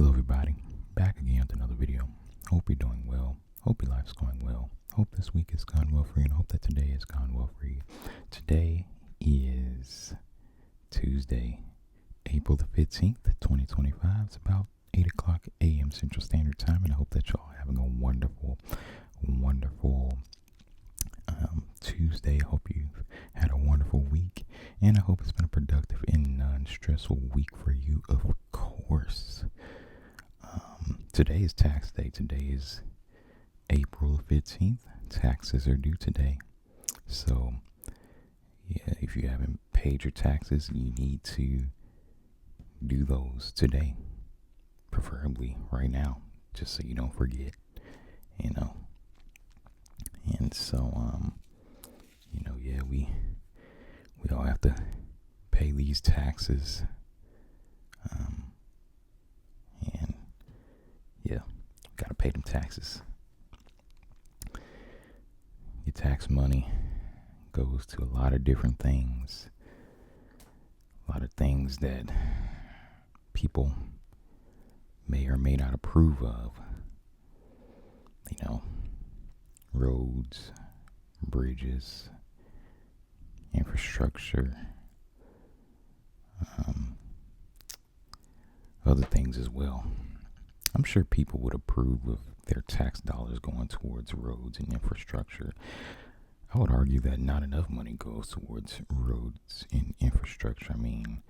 Hello everybody, back again with another video. Hope you're doing well. Hope your life's going well. Hope this week has gone well for you, and hope that today has gone well for you. Today is Tuesday, April the 15th, 2025. It's about 8 o'clock a.m. Central Standard Time, and I hope that y'all are having a wonderful Tuesday. I hope you've had a wonderful week, and I hope it's been a productive and non-stressful week for you, of course. Today is tax day. Today is April 15th. Taxes are due today. So, yeah, if you haven't paid your taxes, you need to do those today. Preferably right now, just so you don't forget, And so, yeah, we all have to pay these taxes. And yeah, gotta pay them taxes. Your tax money goes to a lot of different things. A lot of things that people may or may not approve of. Roads, bridges, infrastructure, other things as well. I'm sure people would approve of their tax dollars going towards roads and infrastructure. I would argue that not enough money goes towards roads and infrastructure. I mean,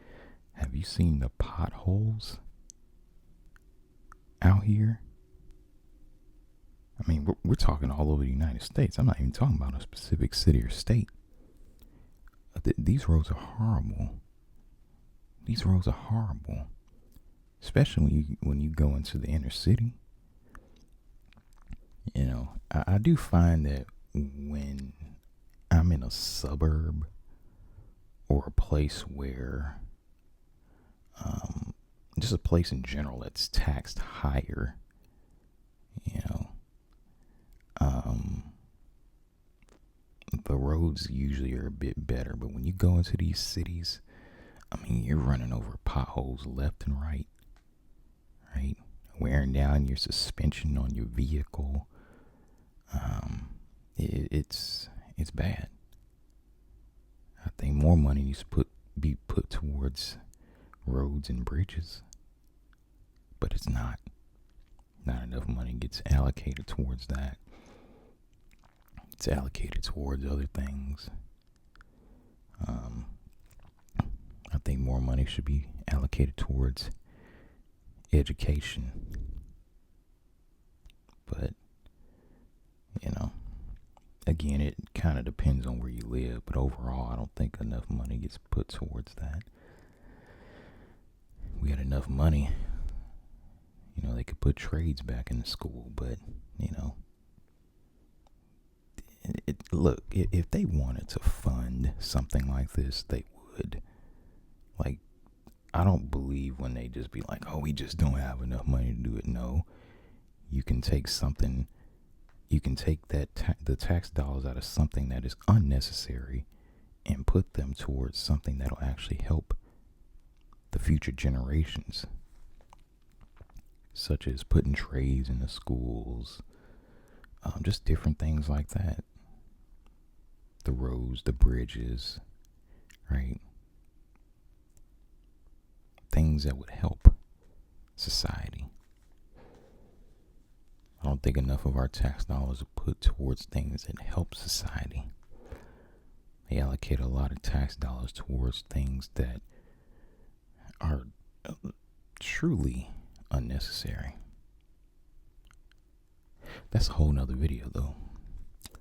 have you seen the potholes out here? I mean, we're talking all over the United States. I'm not even talking about a specific city or state. These roads are horrible. These roads are horrible. Especially when you go into the inner city. I do find that when I'm in a suburb or a place where, just a place in general that's taxed higher, the roads usually are a bit better. But when you go into these cities, I mean, you're running over potholes left and right, wearing down your suspension on your vehicle. It's bad. I think more money needs to be put towards roads and bridges, but it's not. Not enough money gets allocated towards that. It's allocated towards other things. I think more money should be allocated towards education. But, again, it kind of depends on where you live. But overall, I don't think enough money gets put towards that. We got enough money. They could put trades back into school, but, look, if they wanted to fund something like this, they would. I don't believe when they just be like, oh, we just don't have enough money to do it. No, you can take something, you can take the tax dollars out of something that is unnecessary and put them towards something that'll actually help the future generations, such as putting trades in the schools, just different things like that. The roads, the bridges, right? Things that would help society. I don't think enough of our tax dollars are put towards things that help society. They allocate a lot of tax dollars towards things that are truly unnecessary. That's a whole nother video, though.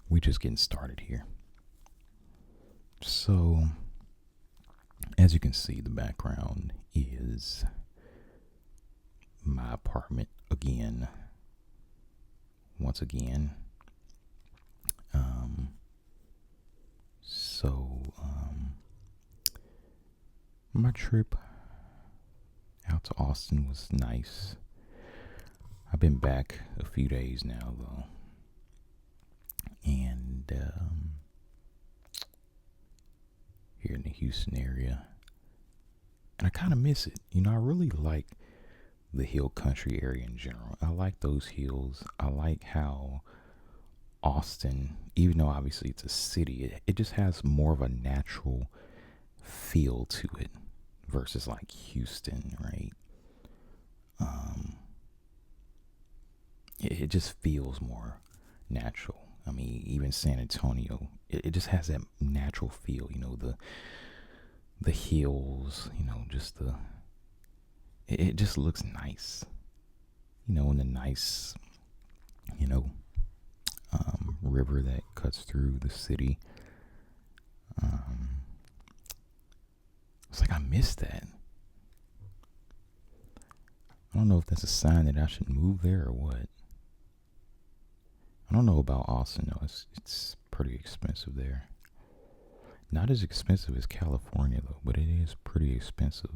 We're just getting started here. So, as you can see, the background is my apartment again. Once again. My trip out to Austin was nice. I've been back a few days now, though. And here in the Houston area. And I kind of miss it. I really like the hill country area in general. I like those hills. I like how Austin, even though obviously it's a city, it just has more of a natural feel to it versus like Houston, right? Um, it just feels more natural. I mean, even San Antonio, it just has that natural feel. The hills. Just it just looks nice. And the nice, you know, river that cuts through the city. Um, it's like I miss that. I don't know if that's a sign that I should move there or what. I don't know about Austin though. It's pretty expensive there. Not as expensive as California though, but it is pretty expensive.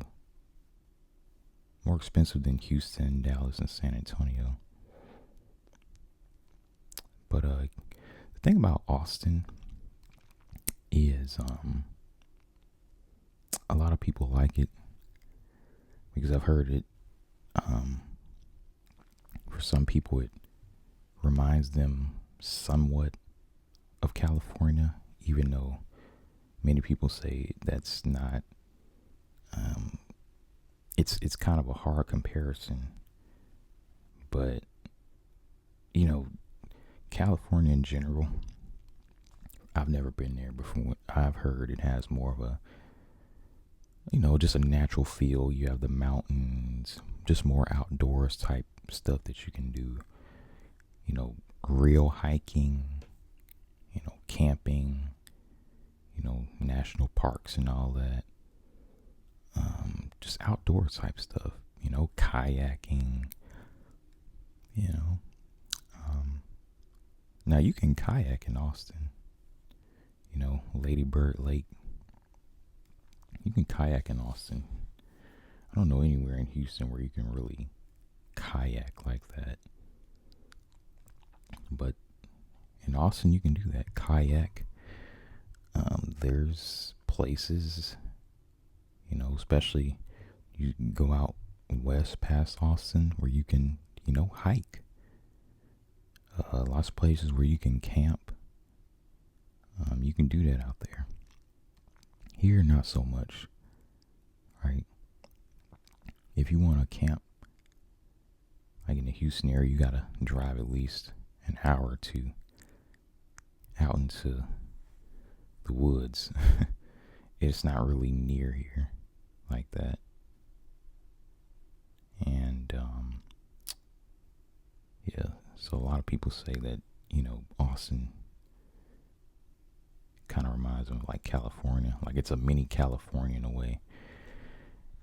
More expensive than Houston, Dallas, and San Antonio. But the thing about Austin is a lot of people like it because I've heard it. For some people, it reminds them somewhat of California, even though many people say that's not. It's kind of a hard comparison, but California in general, I've never been there before. I've heard it has more of a just a natural feel. You have the mountains, just more outdoors type stuff that you can do. Real hiking, camping, national parks and all that. Just outdoor type stuff, kayaking, you know. Now you can kayak in Austin, Lady Bird Lake. You can kayak in Austin. I don't know anywhere in Houston where you can really kayak like that. But in Austin, you can do that. Kayak. There's places, especially you go out west past Austin where you can, hike. Lots of places where you can camp. You can do that out there. Here, not so much, right? If you want to camp, like in the Houston area, you gotta drive at least an hour or two out into the woods. It's not really near here like that. And yeah, so a lot of people say that, Austin kind of reminds them of like California, like it's a mini California in a way.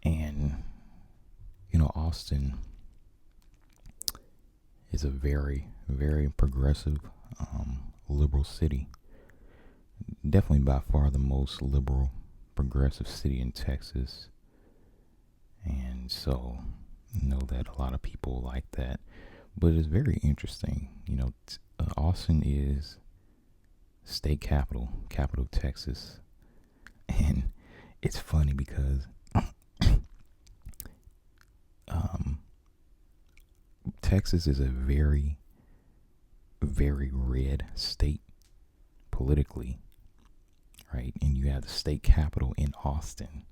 And Austin is a very, very progressive, liberal city. Definitely by far the most liberal, progressive city in Texas. And so, know that a lot of people like that. But it's very interesting. Austin is state capital of Texas. And it's funny because Texas is a very, very red state politically, right? And you have the state capital in Austin,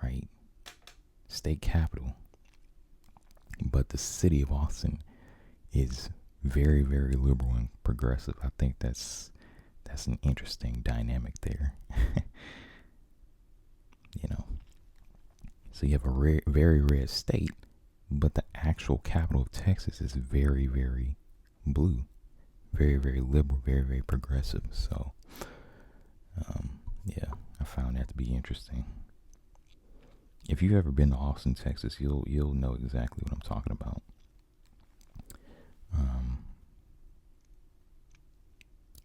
right? State capital. But the city of Austin is very, very liberal and progressive. I think that's an interesting dynamic there. So you have a very red state, but the actual capital of Texas is very, very blue, very, very liberal, very, very progressive. So, yeah, I found that to be interesting. If you've ever been to Austin, Texas, you'll know exactly what I'm talking about.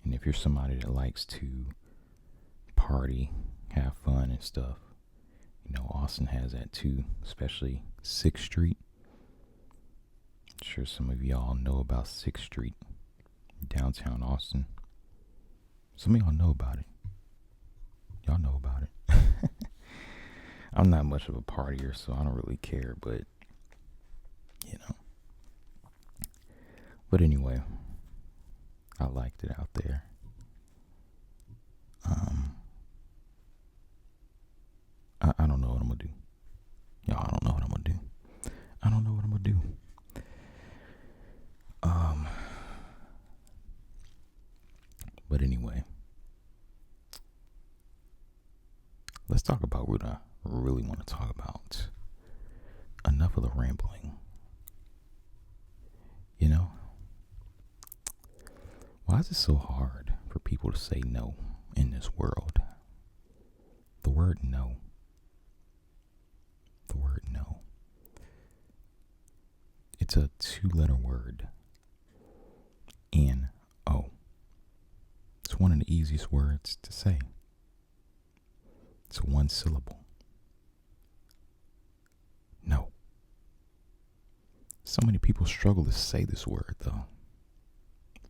And if you're somebody that likes to party, have fun and stuff, Austin has that too, especially 6th Street. I'm sure some of y'all know about 6th Street, downtown Austin. Some of y'all know about it. Y'all know about it. I'm not much of a partier, so I don't really care, but you know. But anyway, I liked it out there. I don't know what I'm gonna do. Y'all, I don't know what I'm gonna do. I don't know what I'm gonna do. But anyway, let's talk about what I really want to talk about. Enough of the rambling. You know, why is it so hard for people to say no in this world? The word no. The word no. It's a 2-letter word. N-O. It's one of the easiest words to say. It's 1 syllable. No. So many people struggle to say this word, though.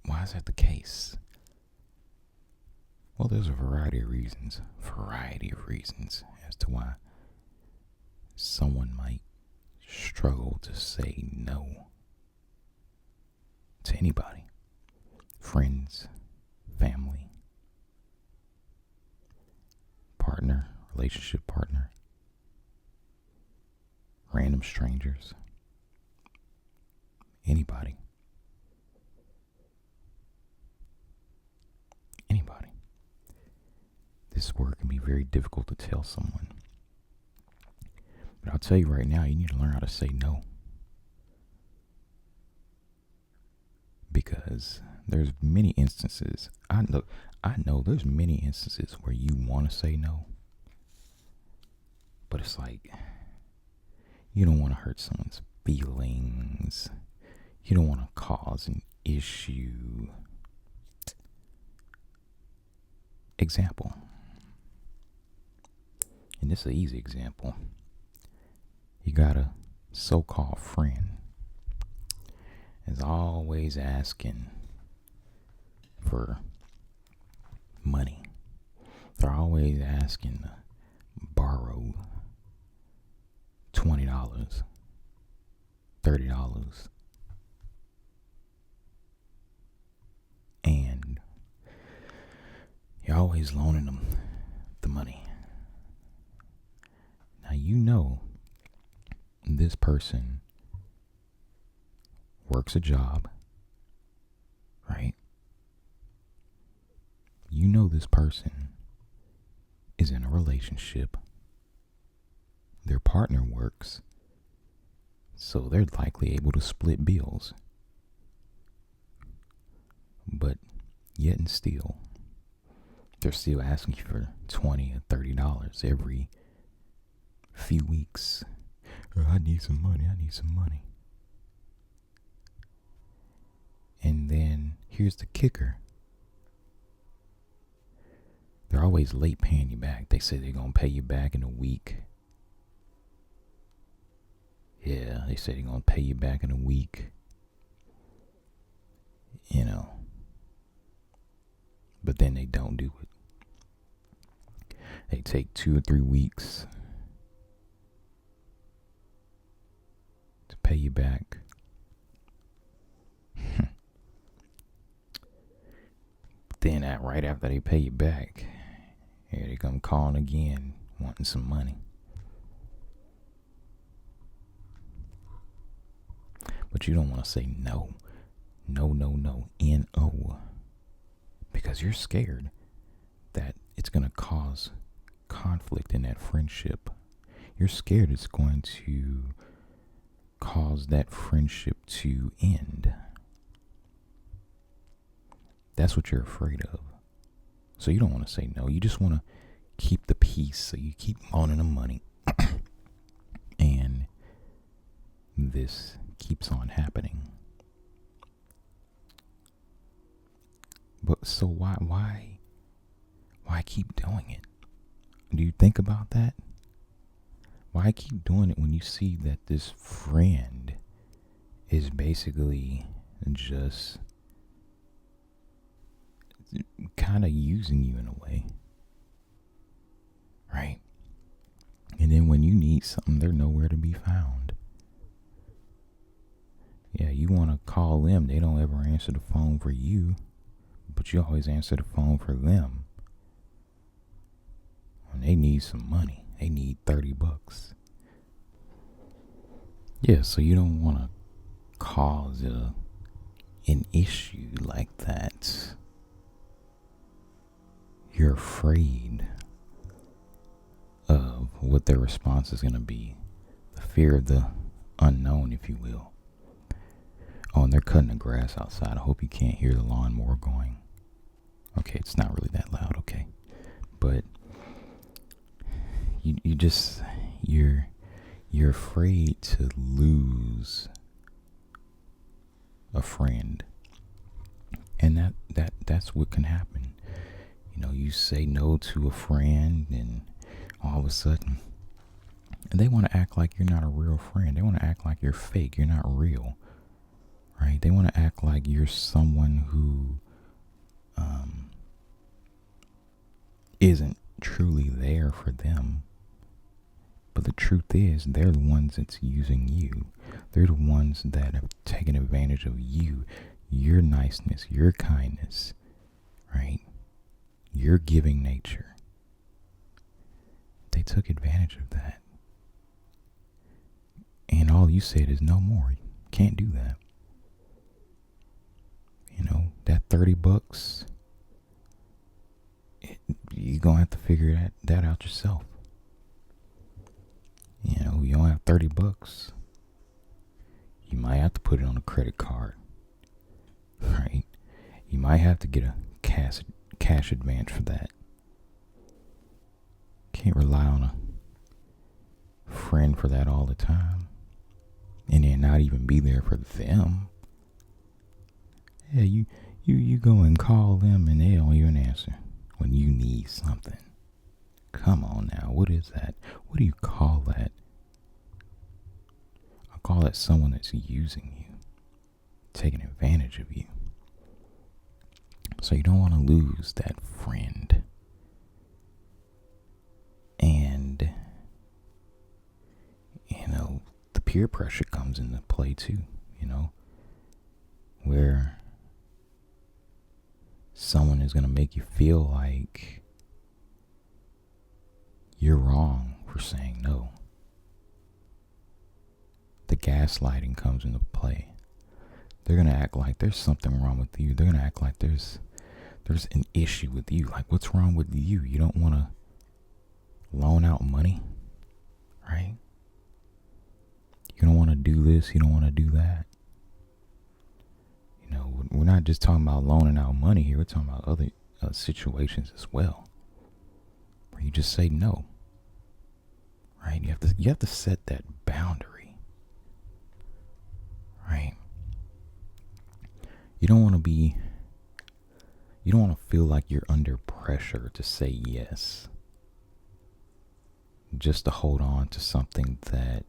Why is that the case? Well, there's a variety of reasons as to why someone might struggle to say no to anybody. Friends, family, partner, relationship partner, random strangers, anybody. Anybody. This word can be very difficult to tell someone. But I'll tell you right now, you need to learn how to say no. Because there's many instances, I know there's many instances where you want to say no. But it's like, you don't want to hurt someone's feelings. You don't want to cause an issue. Example. And this is an easy example. You got a so-called friend is always asking for money. They're always asking to borrow $20, $30. And you're always loaning them the money. Now you know this person works a job, right? You know this person is in a relationship. Their partner works, so they're likely able to split bills. But yet and still, they're still asking you for $20 or $30 every few weeks. I need some money. And then here's the kicker. They're always late paying you back. They say they're going to pay you back in a week. Yeah, they say they're going to pay you back in a week. You know. But then they don't do it. They take 2 or 3 weeks to pay you back. Then right after they pay you back, here they come calling again, wanting some money. But you don't want to say no. No. N-O. Because you're scared that it's going to cause conflict in that friendship. You're scared it's going to cause that friendship to end. That's what you're afraid of. So you don't want to say no. You just want to keep the peace. So you keep loaning them money. And this keeps on happening. But so why keep doing it? Do you think about that? Why keep doing it when you see that this friend is basically just kind of using you in a way, right? And then when you need something, they're nowhere to be found. Yeah, you want to call them. They don't ever answer the phone for you, but you always answer the phone for them. And they need some money. They need $30. Yeah, so you don't want to cause an issue like that. You're afraid of what their response is going to be. The fear of the unknown, if you will. Oh, and they're cutting the grass outside. I hope you can't hear the lawnmower going. Okay, it's not really that loud, okay. But you're afraid to lose a friend. And that's what can happen. You know, you say no to a friend and all of a sudden they want to act like you're not a real friend. They want to act like you're fake. You're not real. Right? They want to act like you're someone who isn't truly there for them. But the truth is, they're the ones that's using you. They're the ones that have taken advantage of you, your niceness, your kindness, right? Your giving nature. They took advantage of that. And all you said is no more. You can't do that. You know, that $30, you're going to have to figure that out yourself. You know, you don't have $30. You might have to put it on a credit card, right? You might have to get a cash advance for that. Can't rely on a friend for that all the time, and then not even be there for them. Yeah, you go and call them and they don't even answer when you need something. Come on now, what is that? What do you call that? I call that someone that's using you, taking advantage of you. So you don't want to lose that friend. And, you know, the peer pressure comes into play too, you know, where someone is going to make you feel like you're wrong for saying no. The gaslighting comes into play. They're going to act like there's something wrong with you. They're going to act like there's an issue with you. Like, what's wrong with you? You don't want to loan out money, right? You don't want to do this. You don't want to do that. You know, we're not just talking about loaning out money here. We're talking about other situations as well, where you just say no. Right? You have to set that boundary. Right? You don't want to feel like you're under pressure to say yes, just to hold on to something that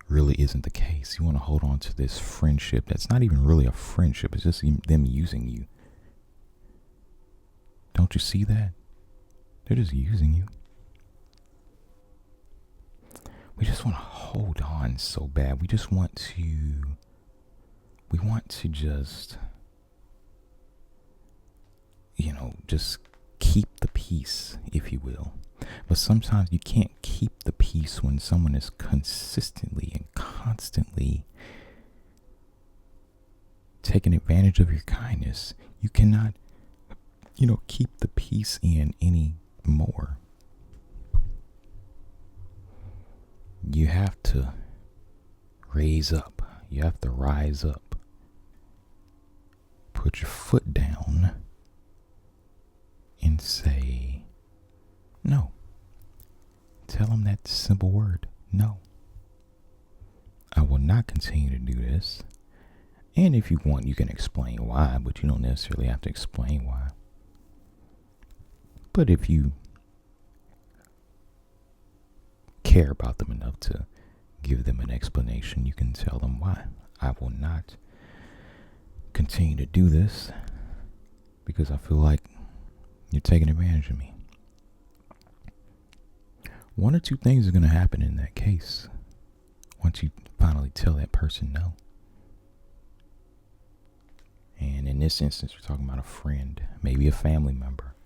really isn't the case. You want to hold on to this friendship that's not even really a friendship. It's just them using you. Don't you see that? They're just using you. We just want to hold on so bad. We want to just, you know, just keep the peace, if you will. But sometimes you can't keep the peace when someone is consistently and constantly taking advantage of your kindness. You cannot, you know, keep the peace in anymore. You have to raise up. You have to rise up. Put your foot down and say no. Tell them that simple word, no. I will not continue to do this. And if you want, you can explain why, but you don't necessarily have to explain why. But if you care about them enough to give them an explanation, you can tell them why. I will not continue to do this because I feel like you're taking advantage of me. One or two things are going to happen in that case once you finally tell that person no. And in this instance, we're talking about a friend, maybe a family member.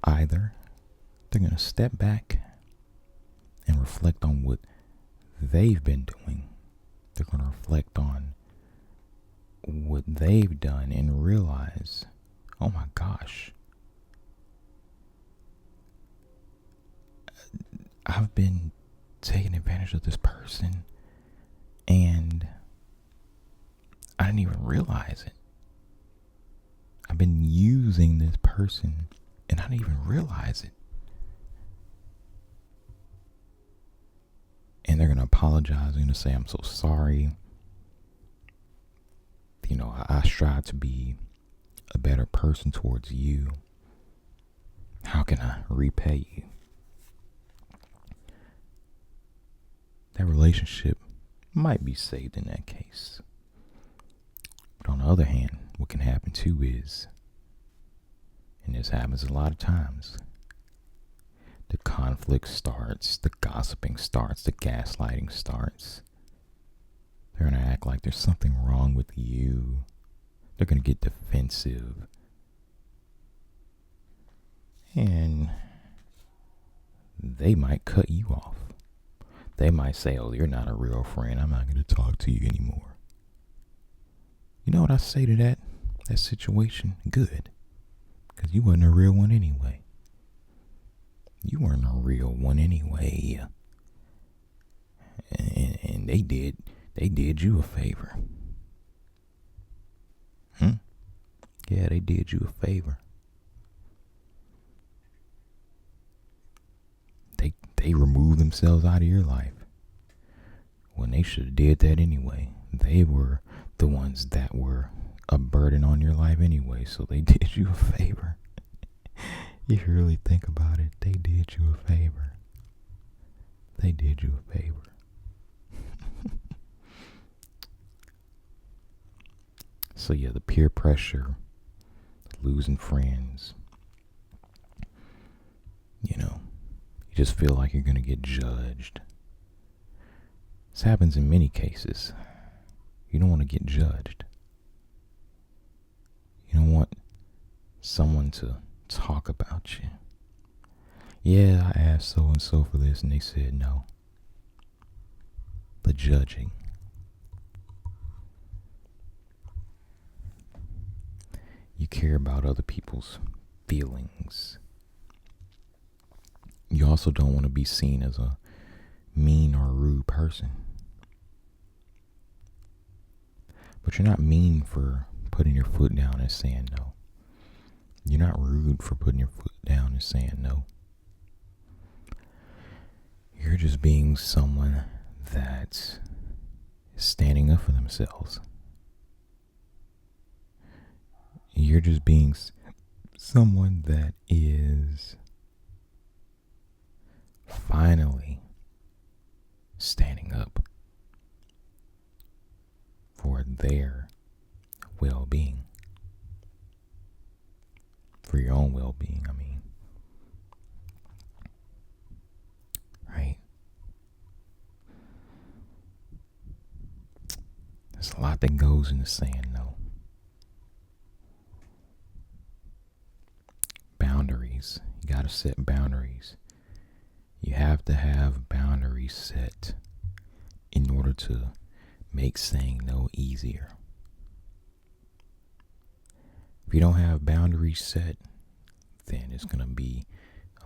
Either they're going to step back and reflect on what they've been doing. They're going to reflect on what they've done and realize, oh my gosh, I've been taking advantage of this person and I didn't even realize it. I've been using this person and I didn't even realize it. And they're going to apologize. They're going to say, I'm so sorry. You know, I strive to be a better person towards you. How can I repay you? That relationship might be saved in that case. But on the other hand, what can happen too is, and this happens a lot of times, the conflict starts, the gossiping starts, the gaslighting starts. They're going to act like there's something wrong with you. They're going to get defensive. And they might cut you off. They might say, oh, you're not a real friend. I'm not going to talk to you anymore. You know what I say to that situation? Good. Because you wasn't a real one anyway. You weren't a real one anyway. And they did you a favor. Yeah, they did you a favor. They removed themselves out of your life when they should have did that anyway. They were the ones that were a burden on your life anyway, so they did you a favor. If you really think about it, they did you a favor. They did you a favor. So yeah, the peer pressure, losing friends, you know, you just feel like you're going to get judged. This happens in many cases. You don't want to get judged. You don't want someone to talk about you. Yeah, I asked so and so for this and they said no. The judging. You care about other people's feelings. You also don't want to be seen as a mean or rude person. But you're not mean for putting your foot down and saying no. You're not rude for putting your foot down and saying no. You're just being someone that is standing up for themselves. You're just being someone that is finally standing up for their well-being. For your own well-being, I mean. Right? There's a lot that goes into saying no. Boundaries. You gotta set boundaries. You have to have boundaries set in order to make saying no easier. If you don't have boundaries set, then it's going to be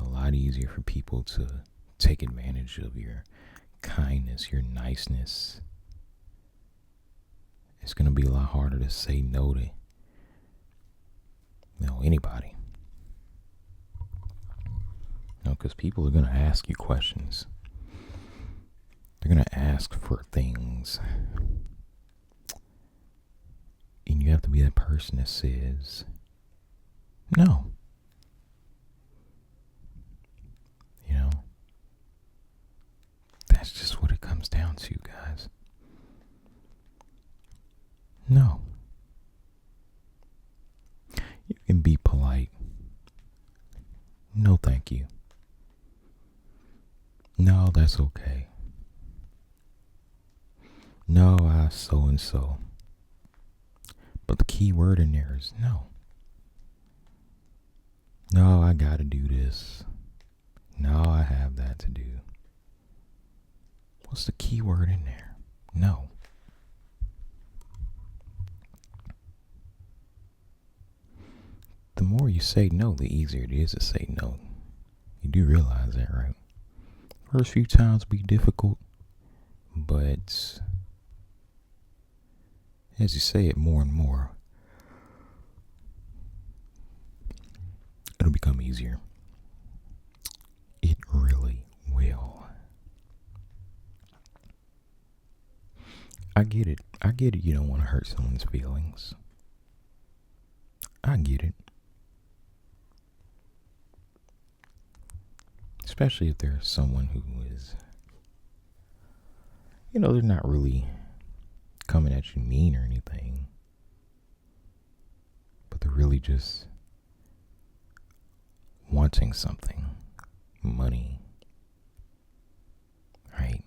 a lot easier for people to take advantage of your kindness, your niceness. It's going to be a lot harder to say no to, anybody. Because people are going to ask you questions. They're going to ask for things. And you have to be that person that says, no. That's just what it comes down to, guys. No. You can be polite. No, thank you. No, that's okay. No, I so and so. But the key word in there is no. No, I gotta do this. No, I have that to do. What's the key word in there? No. The more you say no, the easier it is to say no. You do realize that, right? First few times be difficult, but as you say it more and more, it'll become easier. It really will. I get it. I get it. You don't want to hurt someone's feelings. I get it. Especially if there's someone who is, they're not really coming at you mean or anything, but they're really just wanting something. Money. Right?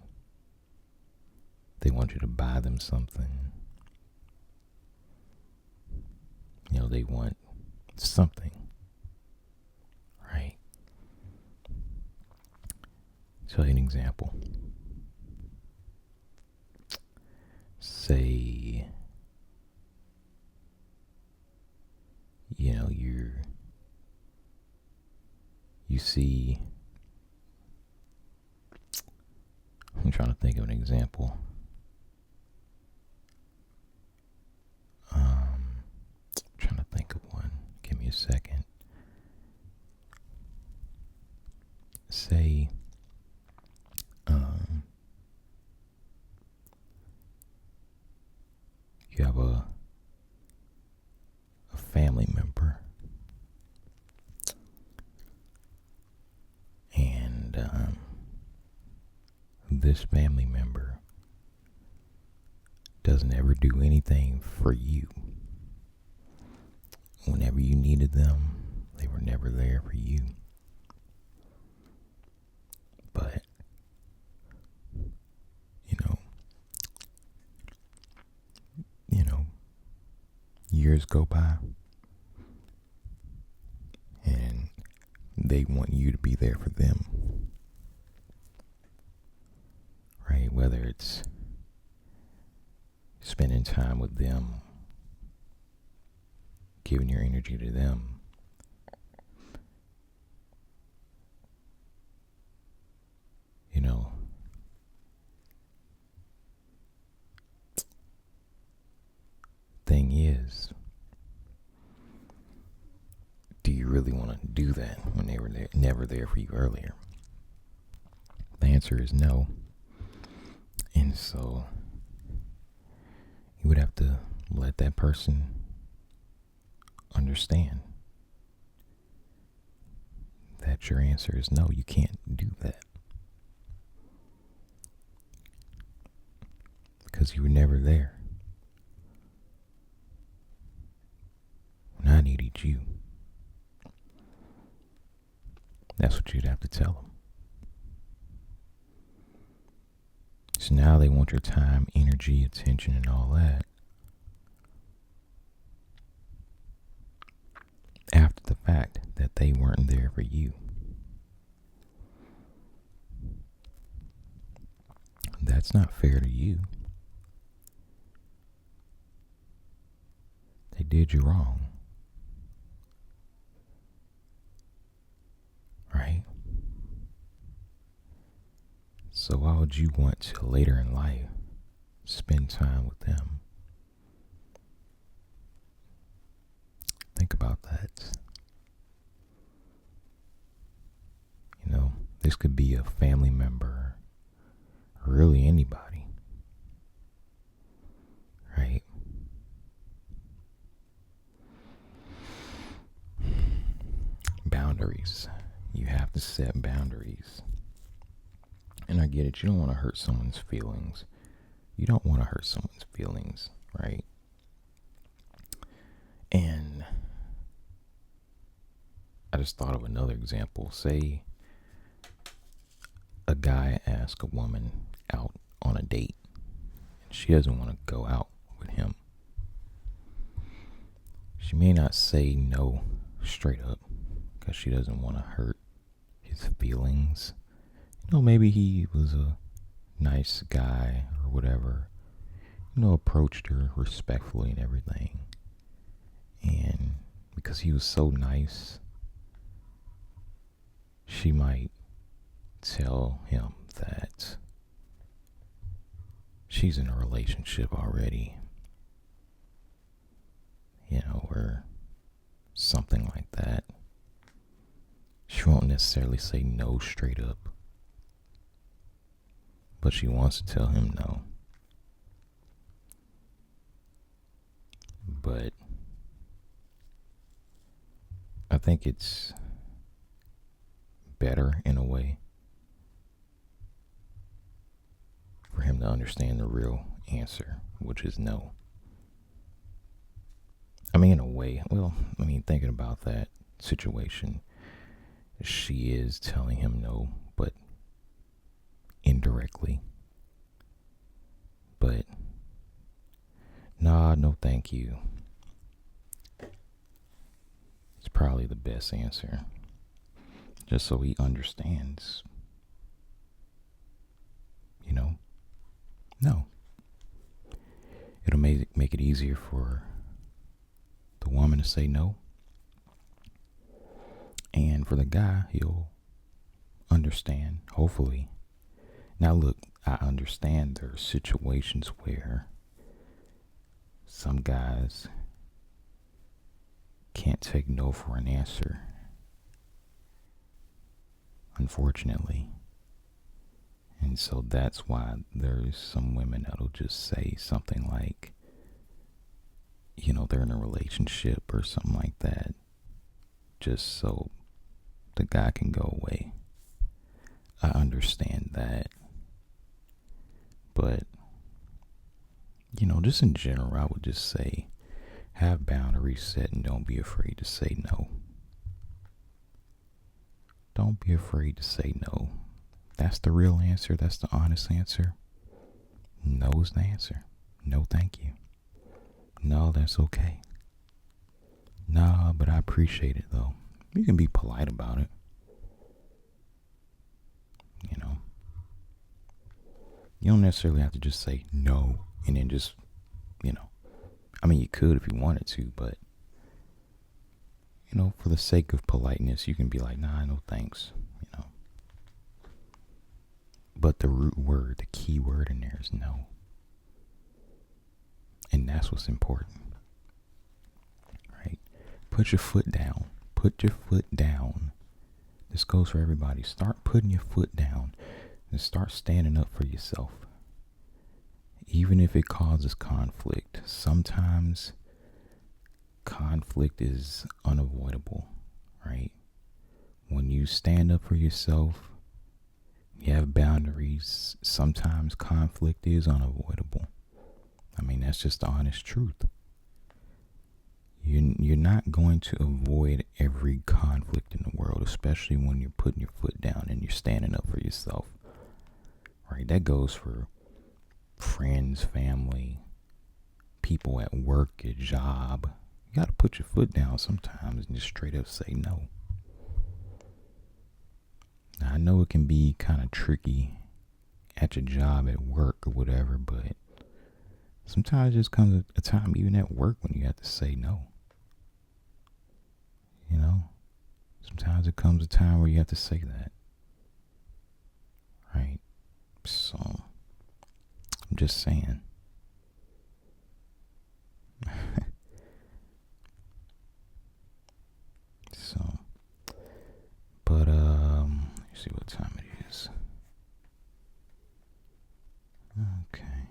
They want you to buy them something. They want something. Right? So an example. Say, you see, I'm trying to think of an example. Trying to think of one. Give me a second. Say, you have a family member, and this family member doesn't ever do anything for you. Whenever you needed them, they were never there for you. But, years go by, and they want you to be there for them. Right? Whether it's spending time with them, giving your energy to them, thing is, do you really want to do that when they were never there for you earlier? The answer is no. And so you would have to let that person understand that your answer is no, you can't do that. Because you were never there when I needed you. That's what you'd have to tell them. So now they want your time, energy, attention, and all that. After the fact that they weren't there for you. That's not fair to you. They did you wrong. Right? So why would you want to later in life spend time with them? Think about that. This could be a family member, or really anybody. Right? Boundaries. You have to set boundaries. And I get it. You don't want to hurt someone's feelings. You don't want to hurt someone's feelings, right? And I just thought of another example. Say a guy asks a woman out on a date. She doesn't want to go out with him. She may not say no straight up because she doesn't want to hurt his feelings. Maybe he was a nice guy or whatever. Approached her respectfully and everything. And because he was so nice, she might tell him that she's in a relationship already, or something like that. She won't necessarily say no straight up, but she wants to tell him no. But I think it's better in a way for him to understand the real answer, which is no. In a way, thinking about that situation, she is telling him no, but indirectly. But, nah, no thank you. It's probably the best answer. Just so he understands, no. It'll make it easier for the woman to say no. And for the guy, he'll understand, hopefully. Now look, I understand there are situations where some guys can't take no for an answer. Unfortunately. And so that's why there's some women that'll just say something like, they're in a relationship or something like that, just so the guy can go away. I understand that. But, just in general, I would just say, have boundaries set and don't be afraid to say no. Don't be afraid to say no. That's the real answer. That's the honest answer. No is the answer. No, thank you. No, that's okay. Nah, but I appreciate it though. You can be polite about it. You don't necessarily have to just say no and then just, you could if you wanted to, but, for the sake of politeness, you can be like, nah, no thanks, But the root word, the key word in there is no. And that's what's important. Right? Put your foot down. Put your foot down. This goes for everybody. Start putting your foot down and start standing up for yourself. Even if it causes conflict. Sometimes conflict is unavoidable, right? When you stand up for yourself, you have boundaries. Sometimes conflict is unavoidable. That's just the honest truth. You're not going to avoid every conflict in the world, especially when you're putting your foot down and you're standing up for yourself. Right? That goes for friends, family, people at work, your job. You got to put your foot down sometimes and just straight up say no. Now, I know it can be kind of tricky at your job, at work or whatever, but sometimes it just comes a time even at work when you have to say no. Sometimes it comes a time where you have to say that. Right? So, I'm just saying. So, but, let's see what time it is. Okay.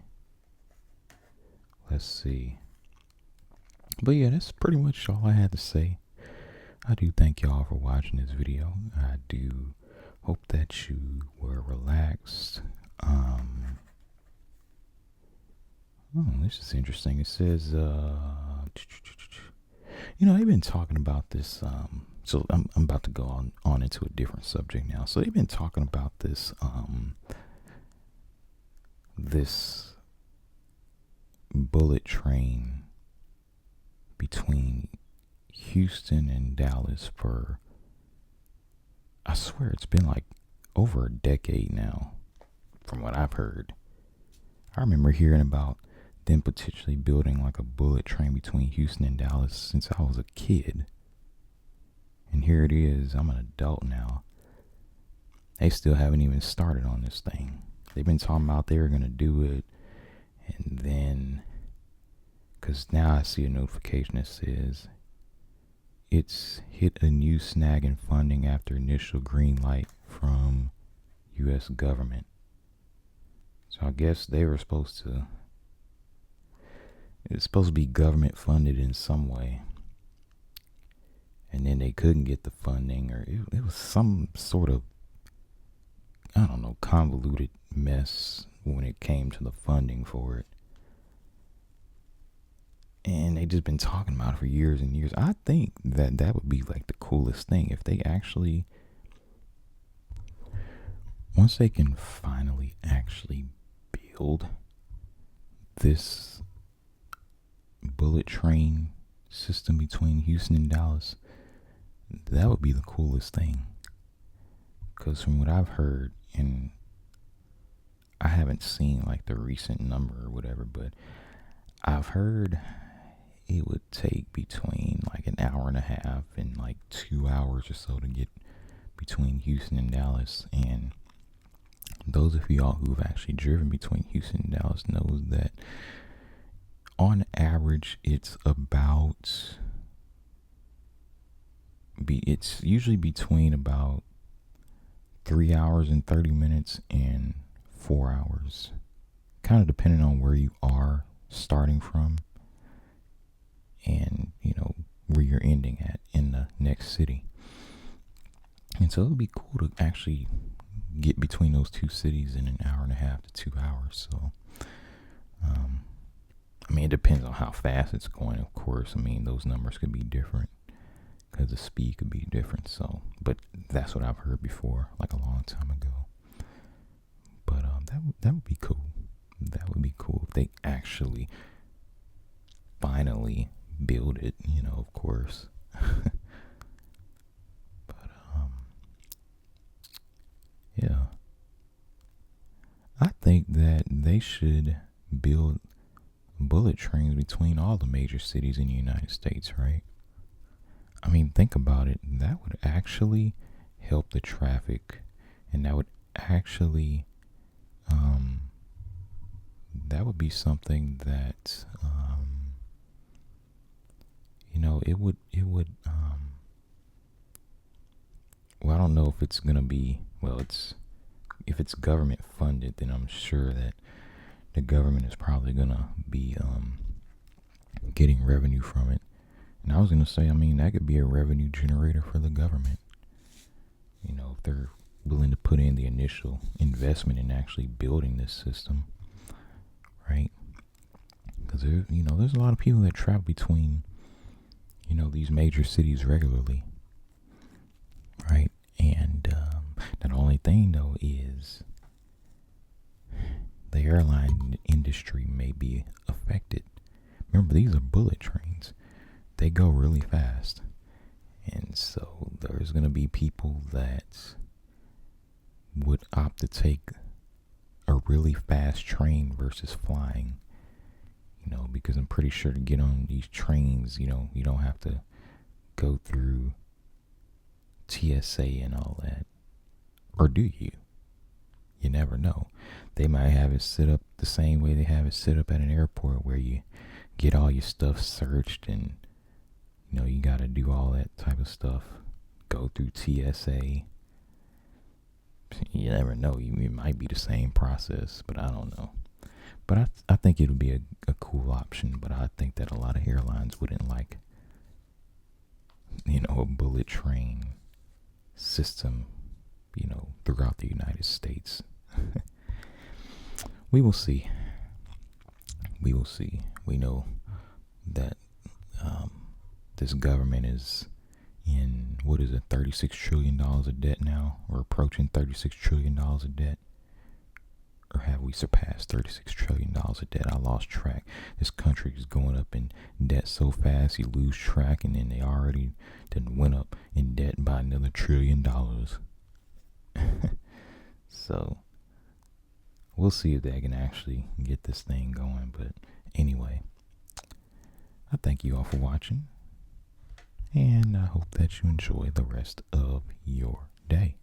Let's see. But yeah, that's pretty much all I had to say. I do thank y'all for watching this video. I do hope that you were relaxed. This is interesting. It says, they've been talking about this. So I'm about to go on into a different subject now. So they've been talking about this, this bullet train between Houston and Dallas for, I swear it's been like over a decade now, from what I've heard. I remember hearing about them potentially building like a bullet train between Houston and Dallas since I was a kid. And here it is, I'm an adult now. They still haven't even started on this thing. They've been talking about they were going to do it. And then, because now I see a notification that says it's hit a new snag in funding after initial green light from U.S. government. So I guess they were supposed to, it's supposed to be government funded in some way. And then they couldn't get the funding, or it was some sort of, I don't know, convoluted mess when it came to the funding for it. And they just been talking about it for years and years. I think that would be like the coolest thing if they actually, once they can finally actually build this bullet train system between Houston and Dallas, that would be the coolest thing. Because from what I've heard, and I haven't seen like the recent number or whatever, but I've heard it would take between like an hour and a half and like 2 hours or so to get between Houston and Dallas. And those of y'all who've actually driven between Houston and Dallas knows that on average it's about, it's usually between about 3 hours and 30 minutes and 4 hours, kind of depending on where you are starting from and, you know, where you're ending at in the next city. And so it would be cool to actually get between those two cities in an hour and a half to 2 hours. So, I mean, it depends on how fast it's going, of course. I mean, those numbers could be different because the speed could be different. So, but that's what I've heard before, like a long time ago. But that would be cool. That would be cool if they actually finally build it, you know, of course. But yeah, I think that they should build bullet trains between all the major cities in the United States, right? I mean, think about it. That would actually help the traffic, and that would actually, that would be something that, you know, it would, well, I don't know if it's going to be, well, if it's government funded, then I'm sure that the government is probably going to be, getting revenue from it. And I was going to say, I mean, that could be a revenue generator for the government. You know, if they're willing to put in the initial investment in actually building this system, right? Because, you know, there's a lot of people that travel between, you know, these major cities regularly, right? And the only thing, though, is the airline industry may be affected. Remember, these are bullet trains. They go really fast. And so there's going to be people that would opt to take a really fast train versus flying. You know, because I'm pretty sure to get on these trains, you know, you don't have to go through TSA and all that. Or do you? You never know. They might have it set up the same way they have it set up at an airport, where you get all your stuff searched and, you know, you got to do all that type of stuff. Go through TSA. You never know. It might be the same process, but I don't know. But I think it would be a cool option, but I think that a lot of airlines wouldn't like, you know, a bullet train system, you know, throughout the United States. We will see. We will see. We know that this government is in, what is it, $36 trillion of debt now, or approaching $36 trillion of debt. or have we surpassed $36 trillion of debt? I lost track. This country is going up in debt so fast you lose track, and then they already done went up in debt by another $1 trillion. So we'll see if they can actually get this thing going. But anyway, I thank you all for watching, and I hope that you enjoy the rest of your day.